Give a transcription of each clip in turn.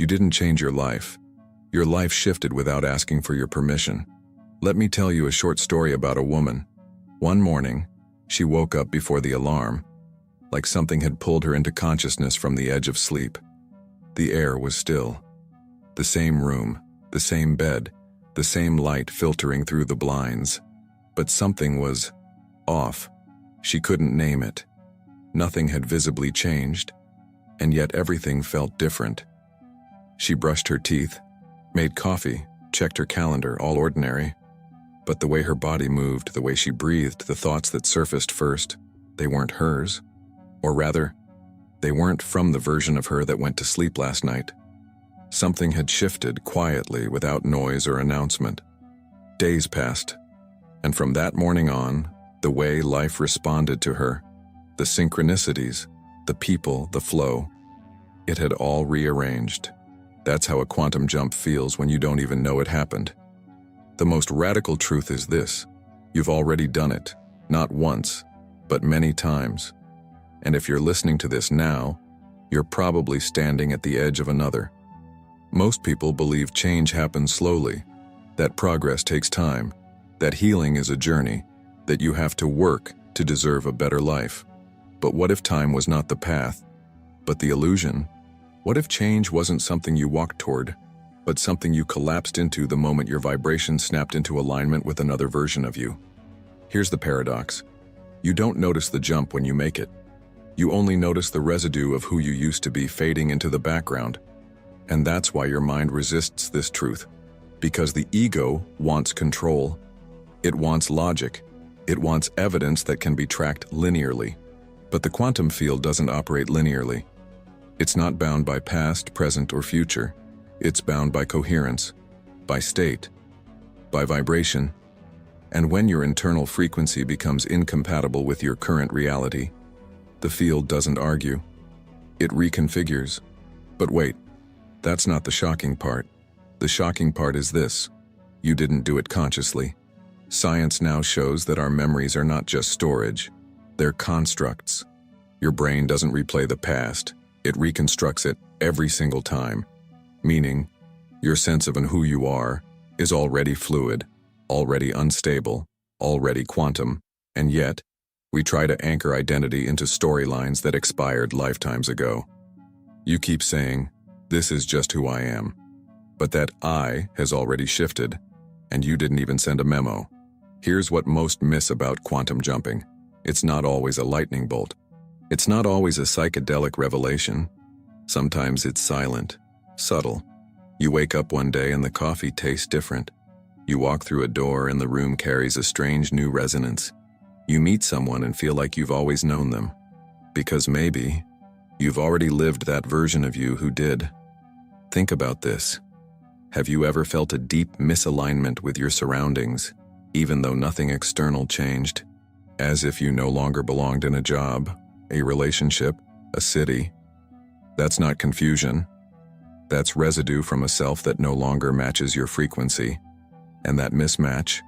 You didn't change your life. Your life shifted without asking for your permission. Let me tell you a short story about a woman. One morning, she woke up before the alarm, like something had pulled her into consciousness from the edge of sleep. The air was still. The same room, the same bed, the same light filtering through the blinds. But something was off. She couldn't name it. Nothing had visibly changed, and yet everything felt different. She brushed her teeth, made coffee, checked her calendar, all ordinary. But the way her body moved, the way she breathed, the thoughts that surfaced first, they weren't hers. Or rather, they weren't from the version of her that went to sleep last night. Something had shifted quietly without noise or announcement. Days passed, and from that morning on, the way life responded to her, the synchronicities, the people, the flow, it had all rearranged. That's how a quantum jump feels when you don't even know it happened. The most radical truth is this: you've already done it, not once, but many times. And if you're listening to this now, you're probably standing at the edge of another. Most people believe change happens slowly, that progress takes time, that healing is a journey, that you have to work to deserve a better life. But what if time was not the path, but the illusion? What if change wasn't something you walked toward, but something you collapsed into the moment your vibration snapped into alignment with another version of you? Here's the paradox. You don't notice the jump when you make it. You only notice the residue of who you used to be fading into the background. And that's why your mind resists this truth. Because the ego wants control. It wants logic. It wants evidence that can be tracked linearly. But the quantum field doesn't operate linearly. It's not bound by past, present, or future. It's bound by coherence, by state, by vibration. And when your internal frequency becomes incompatible with your current reality, the field doesn't argue. It reconfigures. But wait, that's not the shocking part. The shocking part is this: you didn't do it consciously. Science now shows that our memories are not just storage, they're constructs. Your brain doesn't replay the past, it reconstructs it every single time. Meaning, your sense of who you are is already fluid, already unstable, already quantum, and yet, we try to anchor identity into storylines that expired lifetimes ago. You keep saying, "This is just who I am." But that I has already shifted, and you didn't even send a memo. Here's what most miss about quantum jumping. It's not always a lightning bolt. It's not always a psychedelic revelation. Sometimes it's silent, subtle. You wake up one day and the coffee tastes different. You walk through a door and the room carries a strange new resonance. You meet someone and feel like you've always known them. Because maybe you've already lived that version of you who did. Think about this. Have you ever felt a deep misalignment with your surroundings, even though nothing external changed? As if you no longer belonged in a job, a relationship, a city? That's not confusion. That's residue from a self that no longer matches your frequency. And that mismatch,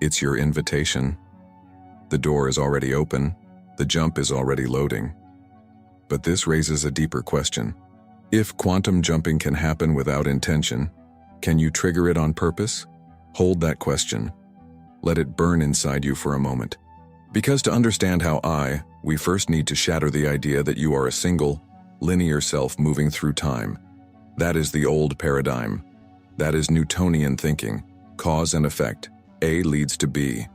it's your invitation. The door is already open, the jump is already loading. But this raises a deeper question. If quantum jumping can happen without intention, can you trigger it on purpose? Hold that question. Let it burn inside you for a moment. Because to understand how we first need to shatter the idea that you are a single, linear self moving through time. That is the old paradigm. That is Newtonian thinking, cause and effect. A leads to B.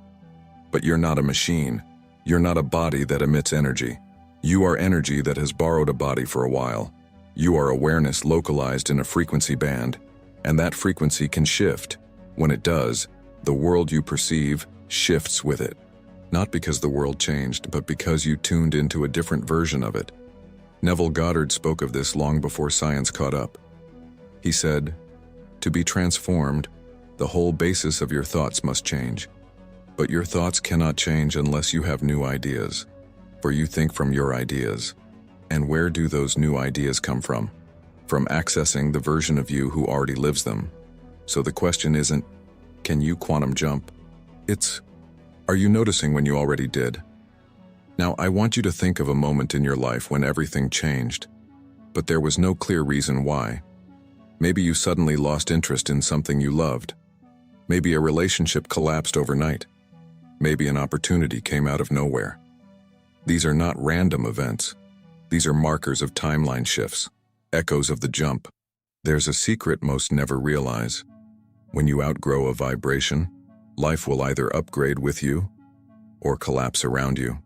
But you're not a machine. You're not a body that emits energy. You are energy that has borrowed a body for a while. You are awareness localized in a frequency band, and that frequency can shift. When it does, the world you perceive shifts with it. Not because the world changed, but because you tuned into a different version of it. Neville Goddard spoke of this long before science caught up. He said, "To be transformed, the whole basis of your thoughts must change. But your thoughts cannot change unless you have new ideas, for you think from your ideas. And where do those new ideas come from? From accessing the version of you who already lives them. So the question isn't, can you quantum jump? It's, are you noticing when you already did? Now, I want you to think of a moment in your life when everything changed, but there was no clear reason why. Maybe you suddenly lost interest in something you loved. Maybe a relationship collapsed overnight. Maybe an opportunity came out of nowhere. These are not random events. These are markers of timeline shifts, echoes of the jump. There's a secret most never realize. When you outgrow a vibration, life will either upgrade with you or collapse around you.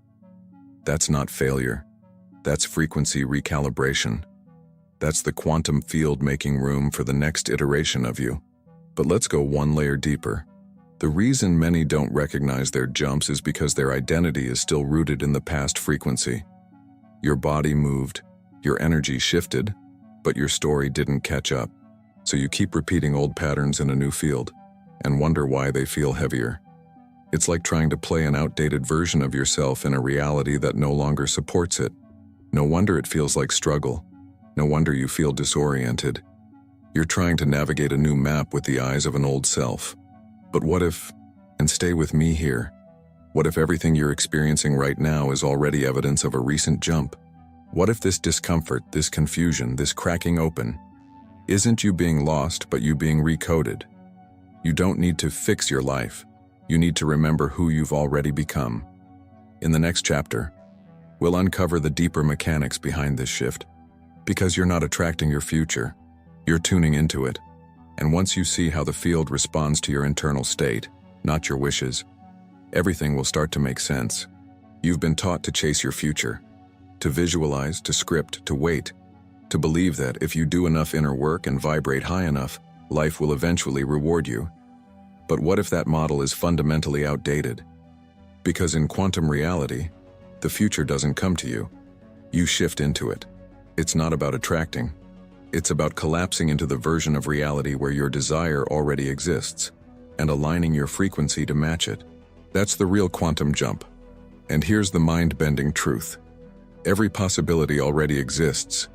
That's not failure. That's frequency recalibration. That's the quantum field making room for the next iteration of you. But let's go one layer deeper. The reason many don't recognize their jumps is because their identity is still rooted in the past frequency. Your body moved, your energy shifted, but your story didn't catch up. So you keep repeating old patterns in a new field and wonder why they feel heavier. It's like trying to play an outdated version of yourself in a reality that no longer supports it. No wonder it feels like struggle. No wonder you feel disoriented. You're trying to navigate a new map with the eyes of an old self. But what if, and stay with me here, what if everything you're experiencing right now is already evidence of a recent jump? What if this discomfort, this confusion, this cracking open, isn't you being lost, but you being recoded? You don't need to fix your life. You need to remember who you've already become. In the next chapter, we'll uncover the deeper mechanics behind this shift. Because you're not attracting your future, you're tuning into it. And once you see how the field responds to your internal state, not your wishes, everything will start to make sense. You've been taught to chase your future, to visualize, to script, to wait, to believe that if you do enough inner work and vibrate high enough, life will eventually reward you. But what if that model is fundamentally outdated? Because in quantum reality, the future doesn't come to you. You shift into it. It's not about attracting. It's about collapsing into the version of reality where your desire already exists and aligning your frequency to match it. That's the real quantum jump. And here's the mind-bending truth. Every possibility already exists,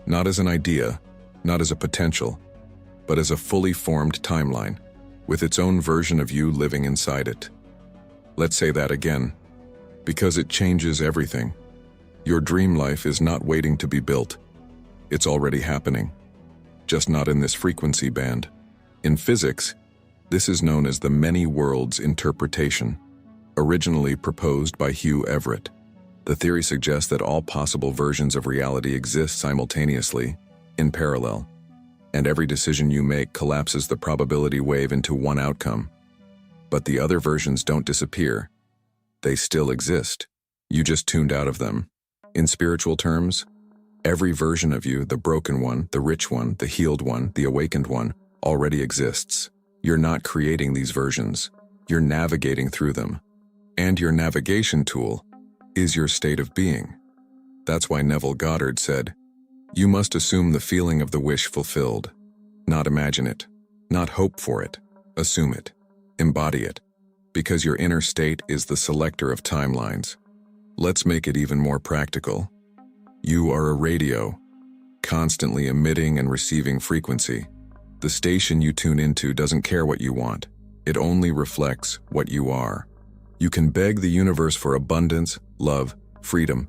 not as an idea, not as a potential, but as a fully formed timeline, with its own version of you living inside it. Let's say that again, because it changes everything. Your dream life is not waiting to be built. It's already happening, just not in this frequency band. In physics, this is known as the many worlds interpretation, originally proposed by Hugh Everett. The theory suggests that all possible versions of reality exist simultaneously, in parallel, and every decision you make collapses the probability wave into one outcome. But the other versions don't disappear. They still exist. You just tuned out of them. In spiritual terms, every version of you, the broken one, the rich one, the healed one, the awakened one, already exists. You're not creating these versions. You're navigating through them. And your navigation tool is your state of being. That's why Neville Goddard said, "You must assume the feeling of the wish fulfilled. Not imagine it. Not hope for it. Assume it. Embody it. Because your inner state is the selector of timelines." Let's make it even more practical. You are a radio, constantly emitting and receiving frequency. The station you tune into doesn't care what you want. It only reflects what you are. You can beg the universe for abundance, love, freedom,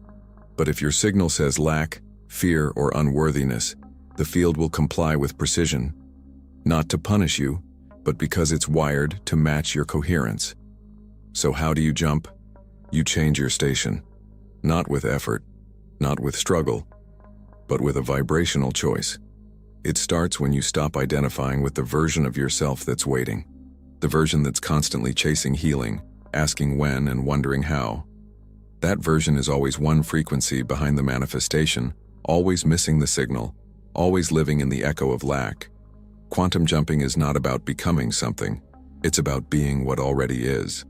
but if your signal says lack, fear, or unworthiness, the field will comply with precision. Not to punish you, but because it's wired to match your coherence. So how do you jump? You change your station. Not with effort, not with struggle, but with a vibrational choice. It starts when you stop identifying with the version of yourself that's waiting, the version that's constantly chasing healing, asking when and wondering how. That version is always one frequency behind the manifestation, always missing the signal, always living in the echo of lack. Quantum jumping is not about becoming something, it's about being what already is.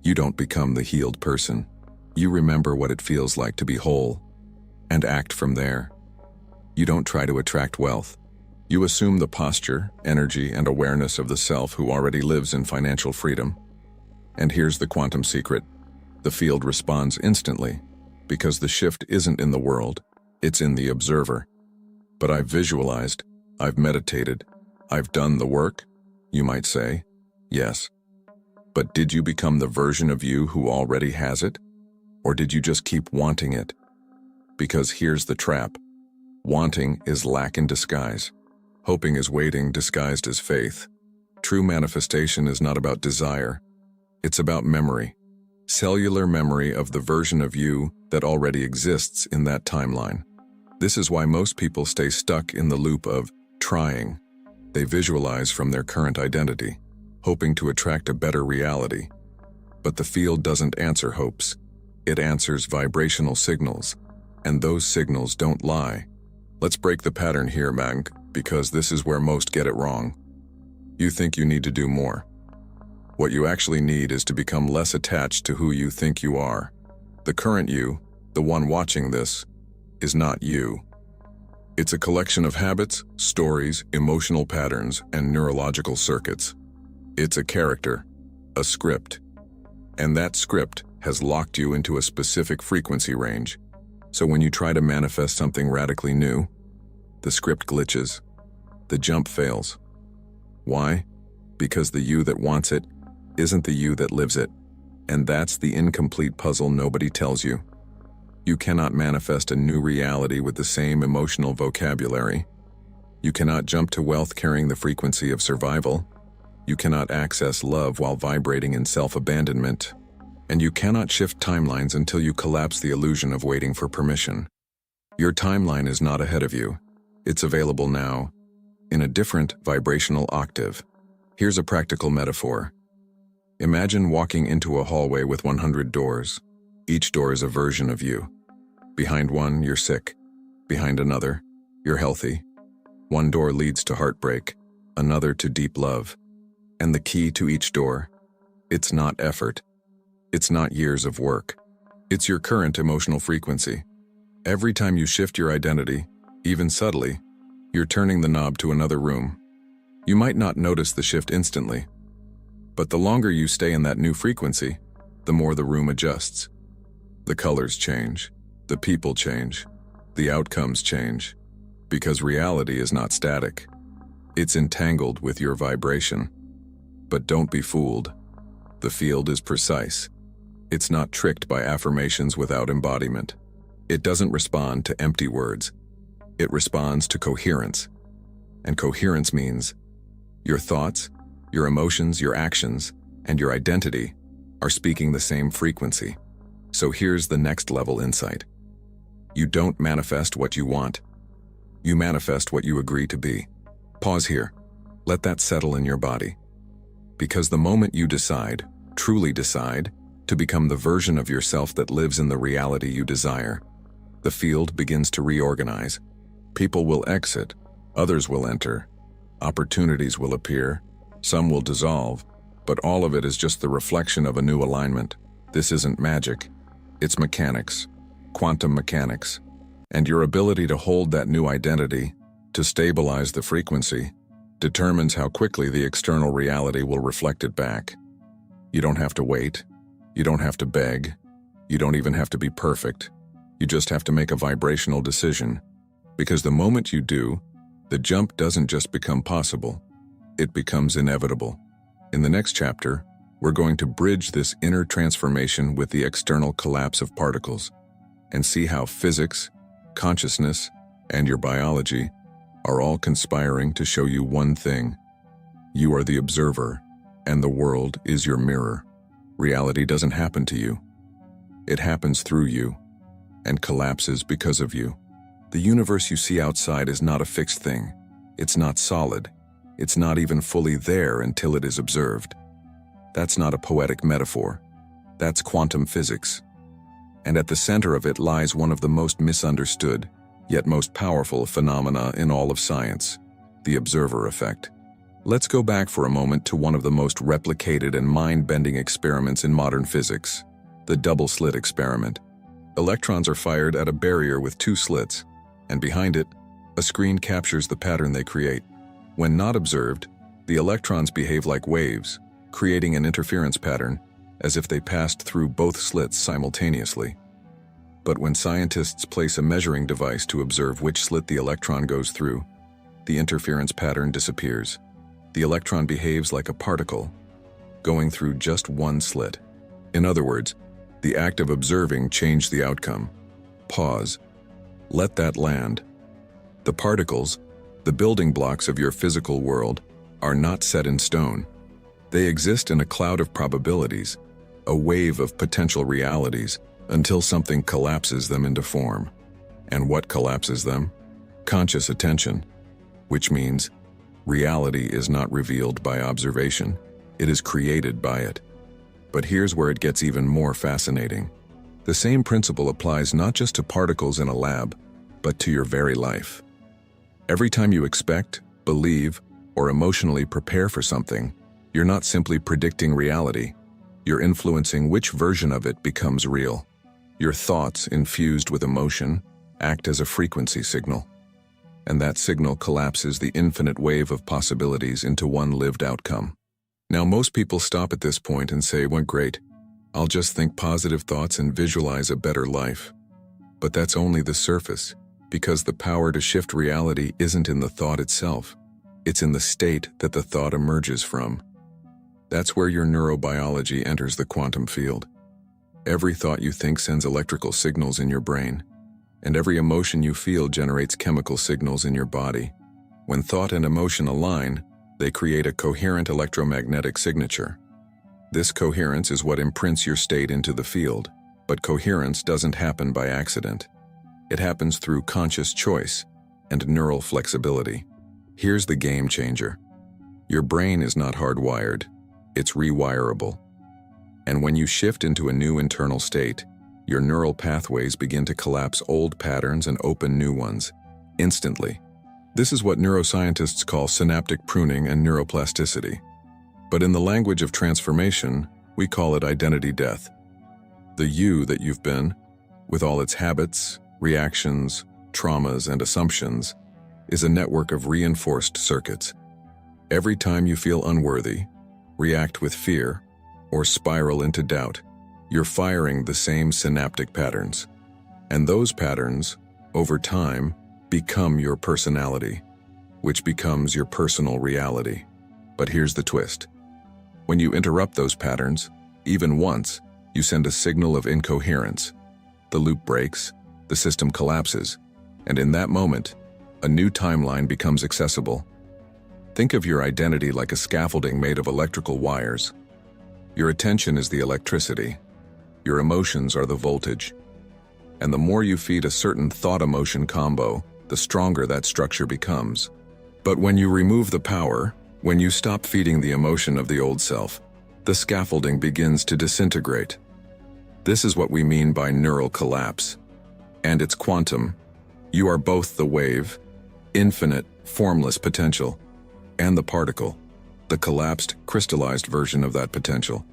You don't become the healed person. You remember what it feels like to be whole, and act from there. You don't try to attract wealth. You assume the posture, energy, and awareness of the self who already lives in financial freedom. And here's the quantum secret. The field responds instantly, because the shift isn't in the world, it's in the observer. But I've visualized, I've meditated, I've done the work, you might say. Yes. But did you become the version of you who already has it? Or did you just keep wanting it? Because here's the trap. Wanting is lack in disguise. Hoping is waiting disguised as faith. True manifestation is not about desire. It's about memory. Cellular memory of the version of you that already exists in that timeline. This is why most people stay stuck in the loop of trying. They visualize from their current identity, hoping to attract a better reality. But the field doesn't answer hopes. It answers vibrational signals, and those signals don't lie. Let's break the pattern here, Mang, because this is where most get it wrong. You think you need to do more. What you actually need is to become less attached to who you think you are. The current you, the one watching this, is not you. It's a collection of habits, stories, emotional patterns, and neurological circuits. It's a character, a script. And that script has locked you into a specific frequency range. So when you try to manifest something radically new, the script glitches. The jump fails. Why? Because the you that wants it isn't the you that lives it. And that's the incomplete puzzle nobody tells you. You cannot manifest a new reality with the same emotional vocabulary. You cannot jump to wealth carrying the frequency of survival. You cannot access love while vibrating in self-abandonment. And you cannot shift timelines until you collapse the illusion of waiting for permission. Your timeline is not ahead of you. It's available now, in a different vibrational octave. Here's a practical metaphor. Imagine walking into a hallway with 100 doors. Each door is a version of you. Behind one, you're sick. Behind another, you're healthy. One door leads to heartbreak, another to deep love. And the key to each door, it's not effort. It's not years of work. It's your current emotional frequency. Every time you shift your identity, even subtly, you're turning the knob to another room. You might not notice the shift instantly, but the longer you stay in that new frequency, the more the room adjusts. The colors change, the people change, the outcomes change, because reality is not static. It's entangled with your vibration. But don't be fooled. The field is precise. It's not tricked by affirmations without embodiment. It doesn't respond to empty words. It responds to coherence. And coherence means your thoughts, your emotions, your actions, and your identity are speaking the same frequency. So here's the next level insight. You don't manifest what you want. You manifest what you agree to be. Pause here. Let that settle in your body. Because the moment you decide, truly decide, to become the version of yourself that lives in the reality you desire, the field begins to reorganize. People will exit, others will enter, opportunities will appear, some will dissolve, but all of it is just the reflection of a new alignment. This isn't magic, it's mechanics, quantum mechanics. And your ability to hold that new identity, to stabilize the frequency, determines how quickly the external reality will reflect it back. You don't have to wait. You don't have to beg. You don't even have to be perfect. You just have to make a vibrational decision. Because the moment you do, the jump doesn't just become possible. It becomes inevitable. In the next chapter, we're going to bridge this inner transformation with the external collapse of particles and see how physics, consciousness, and your biology are all conspiring to show you one thing. You are the observer, and the world is your mirror. Reality doesn't happen to you. It happens through you, and collapses because of you. The universe you see outside is not a fixed thing. It's not solid. It's not even fully there until it is observed. That's not a poetic metaphor. That's quantum physics. And at the center of it lies one of the most misunderstood, yet most powerful phenomena in all of science, the observer effect. Let's go back for a moment to one of the most replicated and mind-bending experiments in modern physics, the double-slit experiment. Electrons are fired at a barrier with two slits, and behind it, a screen captures the pattern they create. When not observed, the electrons behave like waves, creating an interference pattern, as if they passed through both slits simultaneously. But when scientists place a measuring device to observe which slit the electron goes through, the interference pattern disappears. The electron behaves like a particle, going through just one slit. In other words, the act of observing changed the outcome. Pause. Let that land. The particles, The building blocks of your physical world are not set in stone. They exist in a cloud of probabilities, a wave of potential realities, until something collapses them into form. And what collapses them? Conscious attention, which means reality is not revealed by observation, it is created by it. But here's where it gets even more fascinating. The same principle applies not just to particles in a lab, but to your very life. Every time you expect, believe, or emotionally prepare for something, you're not simply predicting reality, you're influencing which version of it becomes real. Your thoughts, infused with emotion, act as a frequency signal. And that signal collapses the infinite wave of possibilities into one lived outcome. Now, most people stop at this point and say, well, great, I'll just think positive thoughts and visualize a better life. But that's only the surface, because the power to shift reality isn't in the thought itself. It's in the state that the thought emerges from. That's where your neurobiology enters the quantum field. Every thought you think sends electrical signals in your brain, and every emotion you feel generates chemical signals in your body. When thought and emotion align, they create a coherent electromagnetic signature. This coherence is what imprints your state into the field, but coherence doesn't happen by accident. It happens through conscious choice and neural flexibility. Here's the game changer. Your brain is not hardwired, it's rewirable. And when you shift into a new internal state, your neural pathways begin to collapse old patterns and open new ones, instantly. This is what neuroscientists call synaptic pruning and neuroplasticity. But in the language of transformation, we call it identity death. The you that you've been, with all its habits, reactions, traumas, and assumptions, is a network of reinforced circuits. Every time you feel unworthy, react with fear, or spiral into doubt, you're firing the same synaptic patterns. And those patterns, over time, become your personality, which becomes your personal reality. But here's the twist. When you interrupt those patterns, even once, you send a signal of incoherence. The loop breaks, the system collapses, and in that moment, a new timeline becomes accessible. Think of your identity like a scaffolding made of electrical wires. Your attention is the electricity. Your emotions are the voltage. And the more you feed a certain thought-emotion combo, the stronger that structure becomes. But when you remove the power, when you stop feeding the emotion of the old self, the scaffolding begins to disintegrate. This is what we mean by neural collapse. And it's quantum. You are both the wave, infinite, formless potential, and the particle, the collapsed, crystallized version of that potential.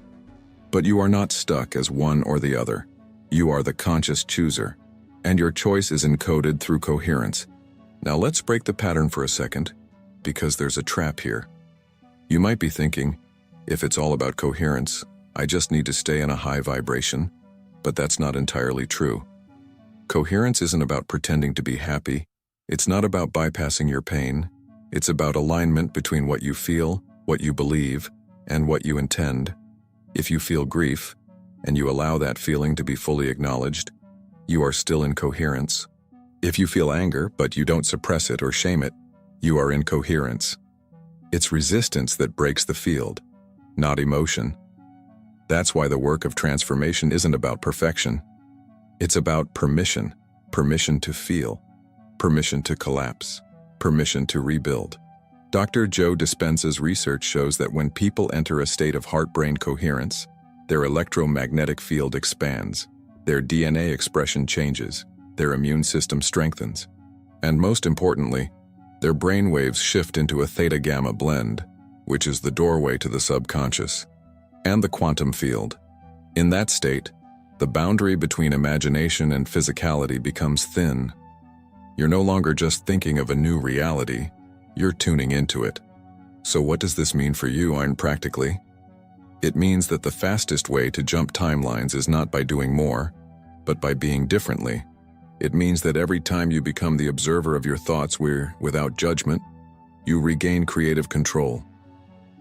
But you are not stuck as one or the other. You are the conscious chooser, and your choice is encoded through coherence. Now let's break the pattern for a second, because there's a trap here. You might be thinking, if it's all about coherence, I just need to stay in a high vibration, but that's not entirely true. Coherence isn't about pretending to be happy. It's not about bypassing your pain. It's about alignment between what you feel, what you believe, and what you intend. If you feel grief, and you allow that feeling to be fully acknowledged, you are still in coherence. If you feel anger, but you don't suppress it or shame it, you are in coherence. It's resistance that breaks the field, not emotion. That's why the work of transformation isn't about perfection. It's about permission, permission to feel, permission to collapse, permission to rebuild. Dr. Joe Dispenza's research shows that when people enter a state of heart-brain coherence, their electromagnetic field expands, their DNA expression changes, their immune system strengthens, and most importantly, their brain waves shift into a theta-gamma blend, which is the doorway to the subconscious, and the quantum field. In that state, the boundary between imagination and physicality becomes thin. You're no longer just thinking of a new reality, you're tuning into it. So what does this mean for you, Iron, practically? It means that the fastest way to jump timelines is not by doing more, but by being differently. It means that every time you become the observer of your thoughts without judgment, you regain creative control.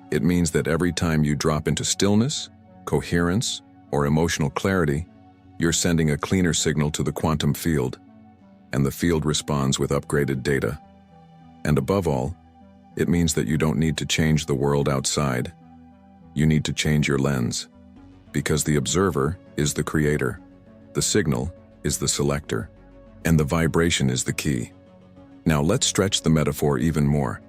It means that every time you drop into stillness, coherence, or emotional clarity, you're sending a cleaner signal to the quantum field, and the field responds with upgraded data. And above all, it means that you don't need to change the world outside. You need to change your lens. Because the observer is the creator, the signal is the selector, and the vibration is the key. Now let's stretch the metaphor even more.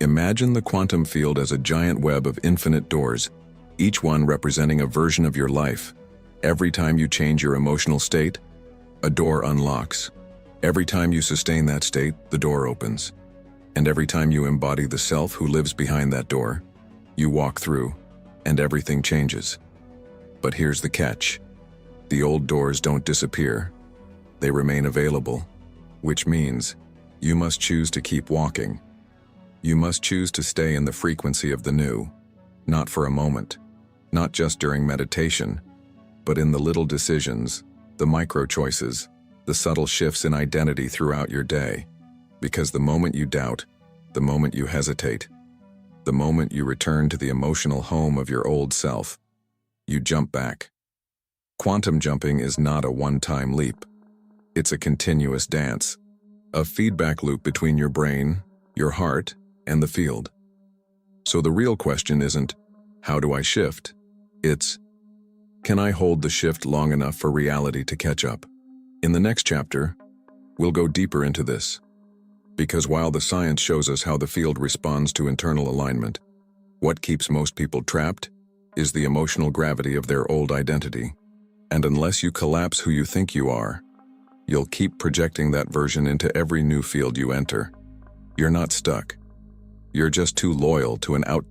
Imagine the quantum field as a giant web of infinite doors, each one representing a version of your life. Every time you change your emotional state, a door unlocks. Every time you sustain that state, the door opens. And every time you embody the self who lives behind that door, you walk through, and everything changes. But here's the catch. The old doors don't disappear. They remain available, which means you must choose to keep walking. You must choose to stay in the frequency of the new, not for a moment, not just during meditation, but in the little decisions, the micro choices, the subtle shifts in identity throughout your day. Because the moment you doubt, the moment you hesitate, the moment you return to the emotional home of your old self, you jump back. Quantum jumping is not a one-time leap. It's a continuous dance, a feedback loop between your brain, your heart, and the field. So the real question isn't, how do I shift? It's, can I hold the shift long enough for reality to catch up? In the next chapter, we'll go deeper into this. Because while the science shows us how the field responds to internal alignment, what keeps most people trapped is the emotional gravity of their old identity. And unless you collapse who you think you are, you'll keep projecting that version into every new field you enter. You're not stuck. You're just too loyal to an outdated